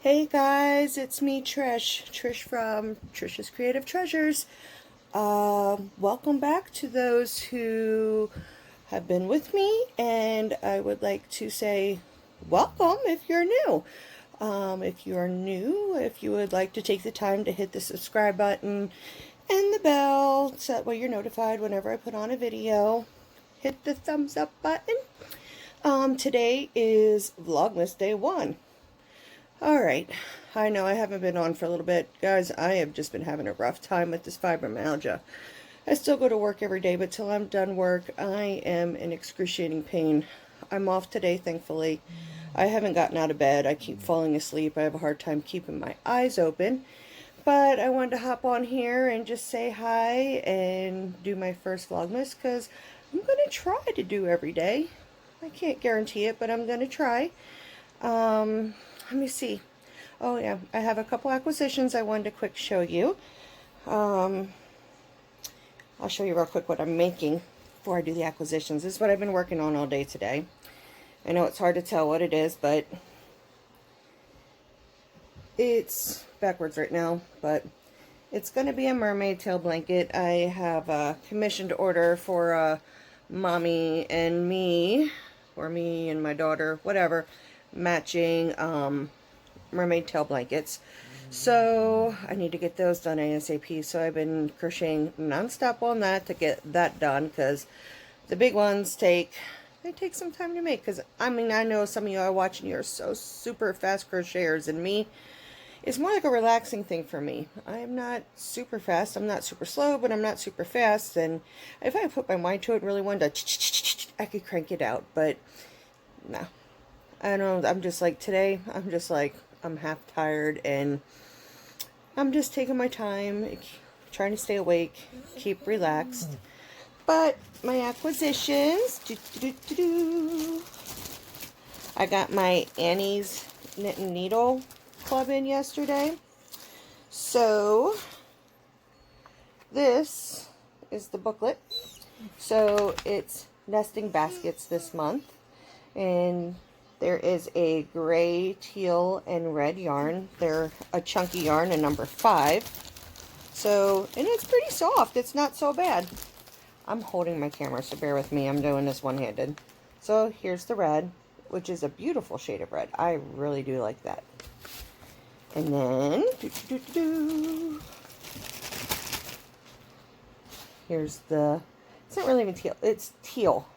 Hey guys, it's me, Trish from Trisha's Creative Treasures. Welcome back to those who have been with me, and I would like to say welcome if you're new. If you're new, if you would like to take the time to hit the subscribe button and the bell so that way you're notified whenever I put on a video. Hit the thumbs up button. Today is Vlogmas Day 1. Alright, I know I haven't been on for a little bit. Guys, I have just been having a rough time with this fibromyalgia. I still go to work every day, but till I'm done work, I am in excruciating pain. I'm off today, thankfully. I haven't gotten out of bed. I keep falling asleep. I have a hard time keeping my eyes open. But I wanted to hop on here and just say hi and do my first Vlogmas, because I'm going to try to do every day. I can't guarantee it, but I'm going to try. Let me see. Oh yeah, I have a couple acquisitions I wanted to quick show you. I'll show you real quick what I'm making before I do the acquisitions. This is what I've been working on all day today. I know it's hard to tell what it is, but it's backwards right now, but it's going to be a mermaid tail blanket. I have a commissioned order for mommy and me, or me and my daughter, whatever, matching mermaid tail blankets. So I need to get those done ASAP. So I've been crocheting non-stop on that to get that done, because the big ones take some time to make. Because I mean, I know some of you are watching, you're so super fast crocheters, and me, it's more like a relaxing thing for me. I'm not super fast, I'm not super slow, but I'm not super fast, and if I put my mind to it and really wanted to, I could crank it out, but no. I don't know, I'm just like, today, I'm half tired, and I'm just taking my time, trying to stay awake, keep relaxed. But my acquisitions, I got my Annie's Knit and Needle Club in yesterday. So, this is the booklet. So, it's nesting baskets this month, and there is a gray, teal, and red yarn. They're a chunky yarn, a number 5. So, and it's pretty soft. It's not so bad. I'm holding my camera, so bear with me. I'm doing this one-handed. So, here's the red, which is a beautiful shade of red. I really do like that. And then, here's the, it's not really even teal. It's teal.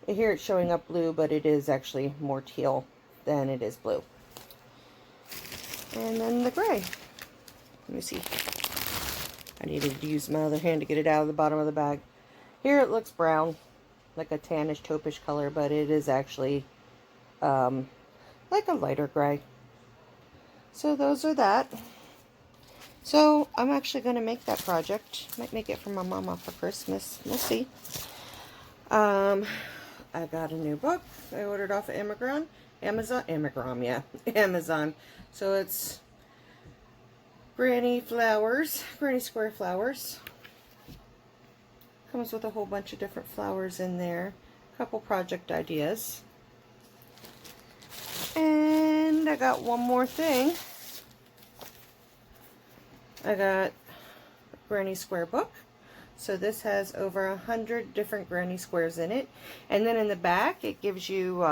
Here it's showing up blue, but it is actually more teal than it is blue. And then the gray. Let me see. I needed to use my other hand to get it out of the bottom of the bag. Here it looks brown, like a tannish, taupish color, but it is actually like a lighter gray. So those are that. So I'm actually going to make that project. Might make it for my mama for Christmas. We'll see. I got a new book I ordered off of Amazon. So it's Granny Square flowers. Comes with a whole bunch of different flowers in there. A couple project ideas. And I got one more thing. I got a Granny Square book. So this has over 100 different granny squares in it. And then in the back, it gives you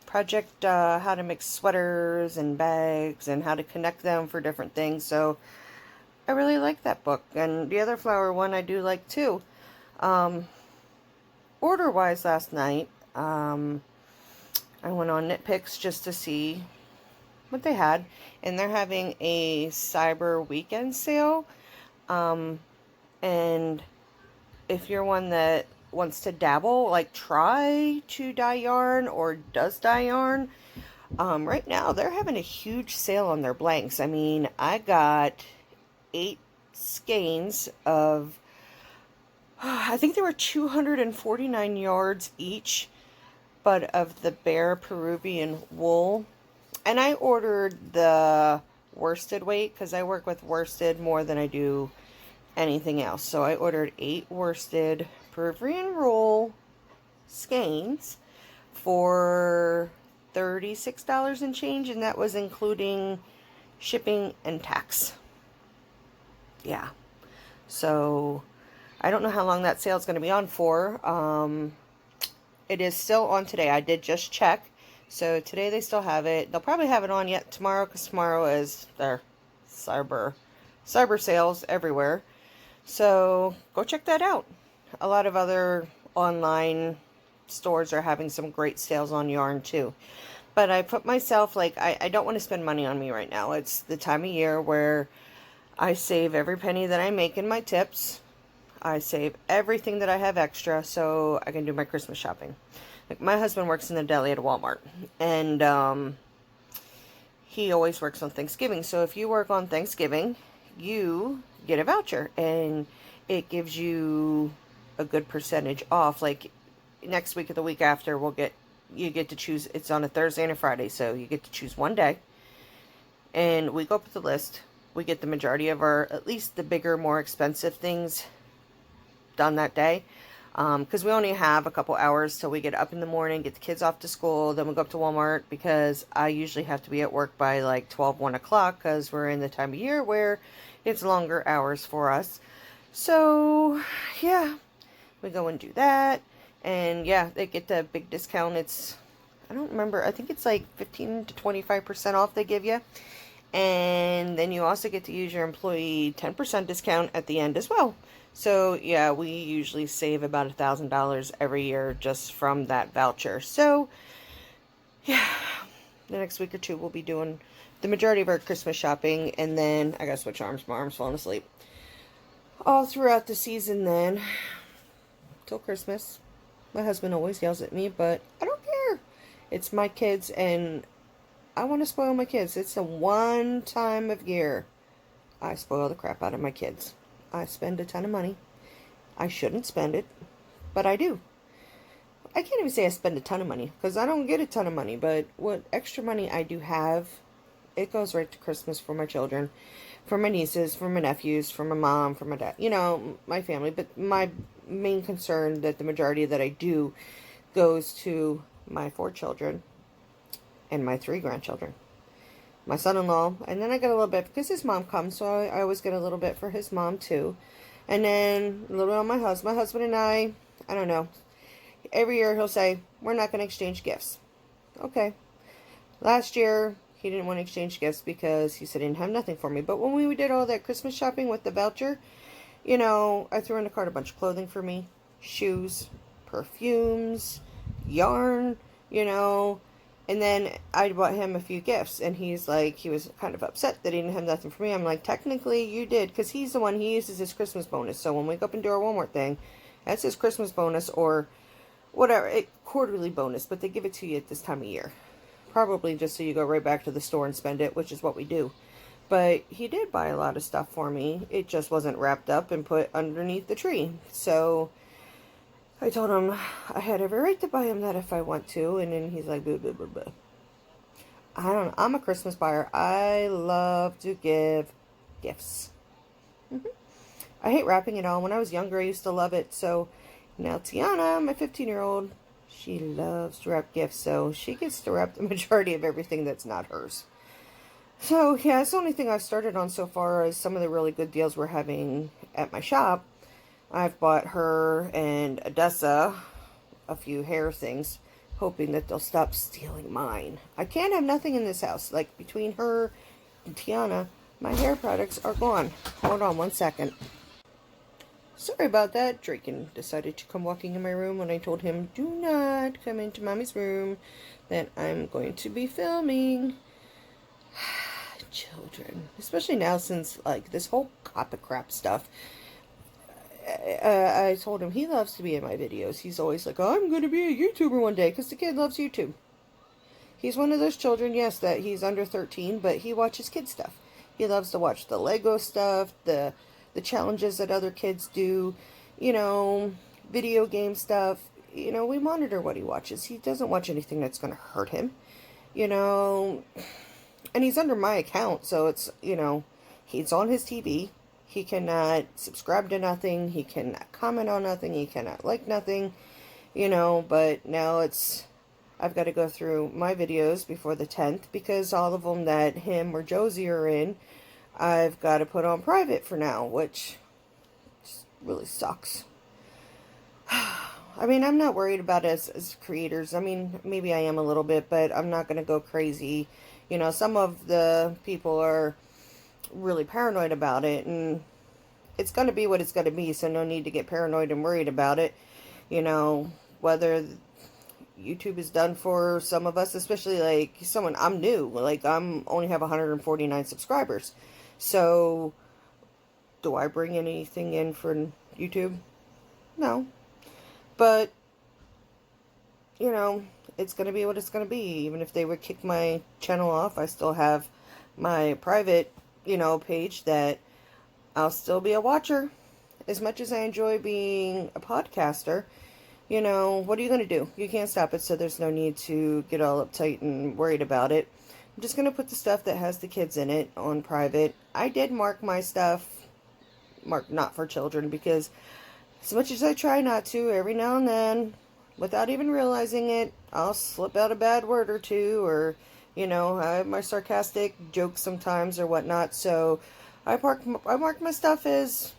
project how to make sweaters and bags and how to connect them for different things. So I really like that book. And the other flower one I do like too. Order-wise last night, I went on Knit Picks just to see what they had. And they're having a Cyber Weekend sale. And if you're one that wants to dabble, like try to dye yarn or does dye yarn, right now they're having a huge sale on their blanks. I mean, I got 8 skeins of, I think there were 249 yards each, but of the bare Peruvian wool. And I ordered the worsted weight because I work with worsted more than I do anything else. So I ordered 8 worsted Peruvian wool skeins for $36 and change, and that was including shipping and tax. Yeah. So I don't know how long that sale is going to be on for. It is still on today. I did just check. So today they still have it. They'll probably have it on yet tomorrow, because tomorrow is their cyber sales everywhere. So go check that out. A lot of other online stores are having some great sales on yarn too. But I put myself, like, I don't want to spend money on me right now. It's the time of year where I save every penny that I make in my tips. I save everything that I have extra so I can do my Christmas shopping. Like, my husband works in the deli at Walmart, and he always works on Thanksgiving. So if you work on Thanksgiving, you get a voucher, and it gives you a good percentage off. Like, next week or the week after, you get to choose. It's on a Thursday and a Friday, so you get to choose one day, and we go up with the list. We get the majority of our, at least the bigger, more expensive things done that day, because we only have a couple hours till we get up in the morning, get the kids off to school, then we go up to Walmart, because I usually have to be at work by like 12, 1 o'clock, because we're in the time of year where it's longer hours for us. So yeah, we go and do that, and yeah, they get the big discount. It's, I don't remember, I think it's like 15 to 25% off they give you. And then you also get to use your employee 10% discount at the end as well. So yeah, we usually save about $1,000 every year just from that voucher. So yeah, the next week or two we'll be doing the majority of our Christmas shopping, and then I gotta switch arms. My arm's falling asleep. All throughout the season then, till Christmas. My husband always yells at me, but I don't care. It's my kids, and I want to spoil my kids. It's the one time of year I spoil the crap out of my kids. I spend a ton of money. I shouldn't spend it, but I do. I can't even say I spend a ton of money, because I don't get a ton of money, but what extra money I do have, it goes right to Christmas for my children, for my nieces, for my nephews, for my mom, for my dad, you know, my family. But my main concern, that the majority that I do, goes to my 4 children and my 3 grandchildren. My son-in-law, and then I get a little bit, because his mom comes, so I always get a little bit for his mom too. And then a little bit on my husband. My husband and I don't know. Every year he'll say, we're not going to exchange gifts. Okay. Last year, he didn't want to exchange gifts because he said he didn't have nothing for me. But when we did all that Christmas shopping with the voucher, you know, I threw in the cart a bunch of clothing for me, shoes, perfumes, yarn, you know. And then I bought him a few gifts, and he's like, he was kind of upset that he didn't have nothing for me. I'm like, technically you did, because he's the one, he uses his Christmas bonus. So when we go up and do our Walmart thing, that's his Christmas bonus, or whatever, quarterly bonus, but they give it to you at this time of year. Probably just so you go right back to the store and spend it, which is what we do. But he did buy a lot of stuff for me. It just wasn't wrapped up and put underneath the tree. So I told him I had every right to buy him that if I want to, and then he's like, blah, blah, blah, blah. I don't know. I'm a Christmas buyer. I love to give gifts. I hate wrapping it all. When I was younger, I used to love it. So now Tiana, my 15-year-old, she loves to wrap gifts, so she gets to wrap the majority of everything that's not hers. So yeah, it's the only thing I've started on so far is some of the really good deals we're having at my shop. I've bought her and Odessa a few hair things, hoping that they'll stop stealing mine. I can't have nothing in this house. Like, between her and Tiana, my hair products are gone. Hold on one second. Sorry about that. Draken decided to come walking in my room when I told him, do not come into Mommy's room, that I'm going to be filming. Children. Especially now, since, like, this whole copy crap stuff. I told him he loves to be in my videos. He's always like, I'm going to be a YouTuber one day, because the kid loves YouTube. He's one of those children, yes, that he's under 13, but he watches kid stuff. He loves to watch the Lego stuff, the challenges that other kids do, you know, video game stuff. You know, we monitor what he watches. He doesn't watch anything that's going to hurt him, you know. And he's under my account, so it's, you know, he's on his TV. He cannot subscribe to nothing. He cannot comment on nothing. He cannot like nothing, you know. But now it's I've got to go through my videos before the 10th because all of them that him or Josie are in, I've got to put on private for now, which really sucks. I mean, I'm not worried about it as creators. I mean, maybe I am a little bit, but I'm not going to go crazy. You know, some of the people are really paranoid about it, and it's going to be what it's going to be, so no need to get paranoid and worried about it. You know, whether YouTube is done for some of us, especially like someone, I'm new. Like, I'm only have 149 subscribers. So, do I bring anything in for YouTube? No. But, you know, it's going to be what it's going to be. Even if they would kick my channel off, I still have my private, you know, page that I'll still be a watcher. As much as I enjoy being a podcaster, you know, what are you going to do? You can't stop it, so there's no need to get all uptight and worried about it. I'm just going to put the stuff that has the kids in it on private. I did mark my stuff, mark not for children, because as much as I try not to, every now and then, without even realizing it, I'll slip out a bad word or two, or, you know, I have my sarcastic jokes sometimes or whatnot, so I mark my stuff as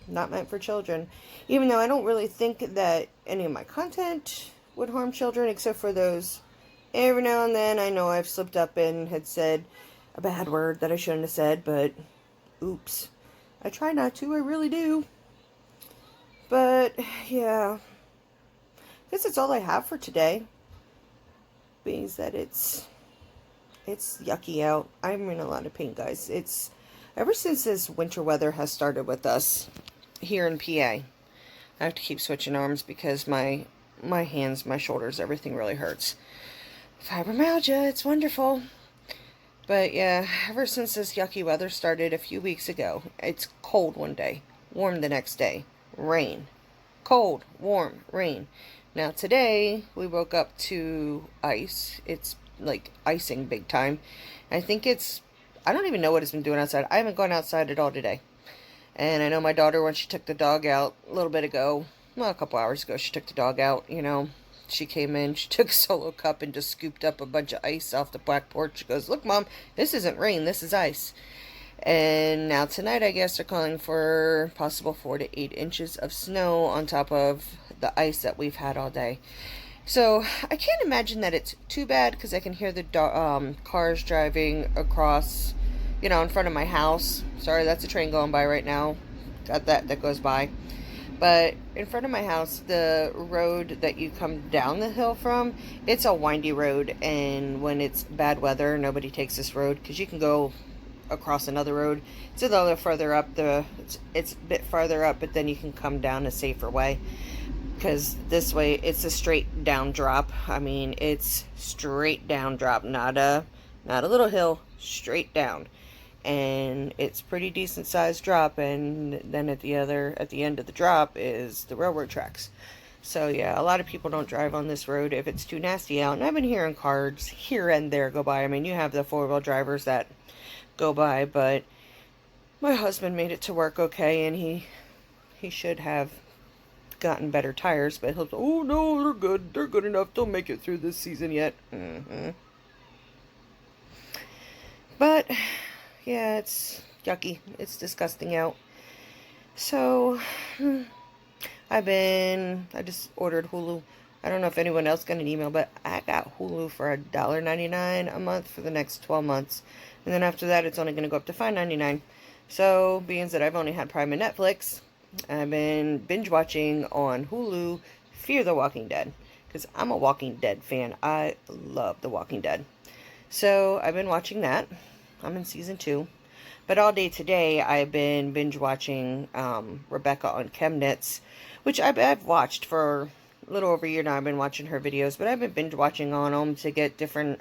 not meant for children, even though I don't really think that any of my content would harm children, except for those every now and then I know I've slipped up and had said a bad word that I shouldn't have said, but oops. I try not to, I really do. But, yeah, I guess that's all I have for today, being that it's yucky out. I'm in a lot of pain, guys. It's ever since this winter weather has started with us here in PA. I have to keep switching arms because my hands, my shoulders, everything really hurts. Fibromyalgia, it's wonderful. But yeah, ever since this yucky weather started a few weeks ago, it's cold one day, warm the next day, rain. Cold, warm, rain. Now today, we woke up to ice. It's like icing big time. I think I don't even know what it's been doing outside. I haven't gone outside at all today. And I know my daughter, when she took the dog out a little bit ago, well, a couple hours ago, she took the dog out, you know. She came in, she took a solo cup and just scooped up a bunch of ice off the back porch. She goes, "Look, Mom, this isn't rain, this is ice." And now tonight, I guess they're calling for possible 4 to 8 inches of snow on top of the ice that we've had all day. So I can't imagine that it's too bad, because I can hear the cars driving across, you know, in front of my house. Sorry, that's a train going by right now. Got that goes by. But in front of my house, the road that you come down the hill from, it's a windy road, and when it's bad weather, nobody takes this road, because you can go across another road. It's a little further up, it's a bit farther up, but then you can come down a safer way, because this way it's a straight down drop. I mean, it's straight down drop, not a little hill, straight down. And it's pretty decent sized drop, and then at the end of the drop is the railroad tracks. So yeah, a lot of people don't drive on this road if it's too nasty out, and I've been hearing cars here and there go by. I mean, you have the 4-wheel drivers that go by, but my husband made it to work okay, and he should have gotten better tires, but he'll, "Oh no, they're good enough, they'll make it through this season yet." But yeah, it's yucky. It's disgusting out. So, I just ordered Hulu. I don't know if anyone else got an email, but I got Hulu for $1.99 a month for the next 12 months. And then after that, it's only going to go up to $5.99. So, being that I've only had Prime and Netflix, I've been binge watching on Hulu Fear the Walking Dead. Because I'm a Walking Dead fan. I love The Walking Dead. So, I've been watching that. I'm in season 2. But all day today, I've been binge watching Rebecca on Chemnitz, which I've watched for a little over a year now. I've been watching her videos, but I've been binge watching on them to get different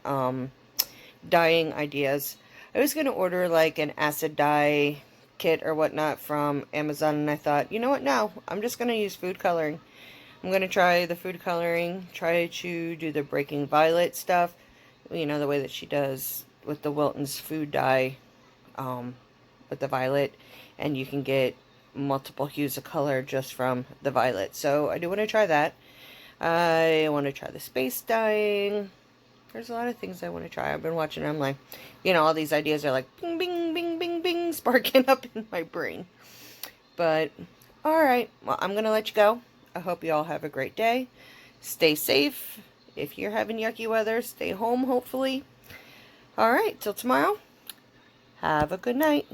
dyeing ideas. I was going to order like an acid dye kit or whatnot from Amazon, and I thought, you know what, no, I'm just going to use food coloring. I'm going to try the food coloring, try to do the Breaking Violet stuff, you know, the way that she does with the Wilton's food dye, with the violet, and you can get multiple hues of color just from the violet. So I do want to try that. I want to try the space dyeing. There's a lot of things I want to try. I've been watching, I'm like, you know, all these ideas are like bing, bing, bing, bing, bing, sparking up in my brain. But, alright, well, I'm going to let you go. I hope you all have a great day. Stay safe. If you're having yucky weather, stay home, hopefully. Alright, till tomorrow. Have a good night.